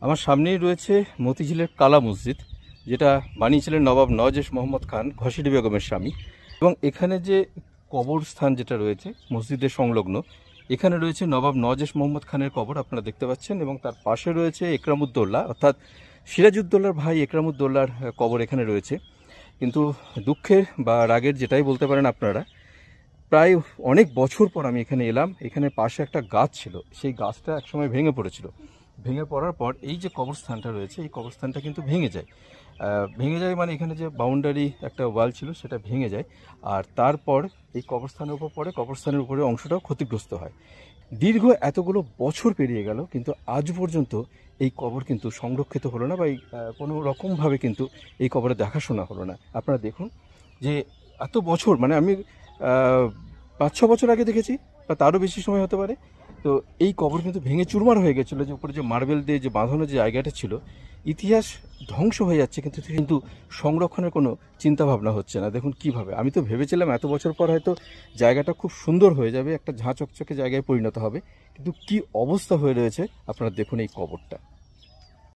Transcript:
আমার সামনেই রয়েছে মতিঝিলের কালা মসজিদ, যেটা বানিয়েছিলেন নবাব নওয়াজ মোহাম্মদ খান, ঘসিডি বেগমের স্বামী। এবং এখানে যে কবরস্থান যেটা রয়েছে মসজিদের সংলগ্ন, এখানে রয়েছে নবাব নওয়াজ মোহাম্মদ খানের কবর আপনারা দেখতে পাচ্ছেন, এবং তার পাশে রয়েছে একরামউদ্দৌলা অর্থাৎ সিরাজউদ্দৌলার ভাই একরামউদ্দৌলার কবর এখানে রয়েছে। কিন্তু দুঃখের বা রাগের যেটাই বলতে পারেন আপনারা, প্রায় অনেক বছর পর আমি এখানে এলাম। এখানে পাশে একটা গাছ ছিল, সেই গাছটা একসময় ভেঙে পড়েছিল। ভেঙে পড়ার পর এই যে কবরস্থানটা রয়েছে, এই কবরস্থানটা কিন্তু ভেঙে যায়। মানে এখানে যে বাউন্ডারি একটা ওয়াল ছিল সেটা ভেঙে যায়, আর তারপর এই কবরস্থানের উপর পড়ে, কবরস্থানের উপরে অংশটাও ক্ষতিগ্রস্ত হয়। দীর্ঘ এতগুলো বছর পেরিয়ে গেল, কিন্তু আজ পর্যন্ত এই কবর কিন্তু সংরক্ষিত হলো না, বা কোনো রকমভাবে কিন্তু এই কবরের দেখাশোনা হলো না। আপনারা দেখুন যে এত বছর, মানে আমি 5-6 বছর আগে দেখেছি, বা তারও বেশি সময় হতে পারে। তো এই কবর কিন্তু ভেঙে চুরমার হয়ে গেছিলো, যে উপরে যে মার্বেল দিয়ে যে বাঁধানো যে জায়গাটা ছিল। ইতিহাস ধ্বংস হয়ে যাচ্ছে, কিন্তু সংরক্ষণের কোনো চিন্তাভাবনা হচ্ছে না। দেখুন কিভাবে, আমি তো ভেবেছিলাম এত বছর পর হয়তো জায়গাটা খুব সুন্দর হয়ে যাবে, একটা ঝাঁ চকচকে জায়গায় পরিণত হবে, কিন্তু কি অবস্থা হয়ে রয়েছে আপনারা দেখুন এই কবরটা।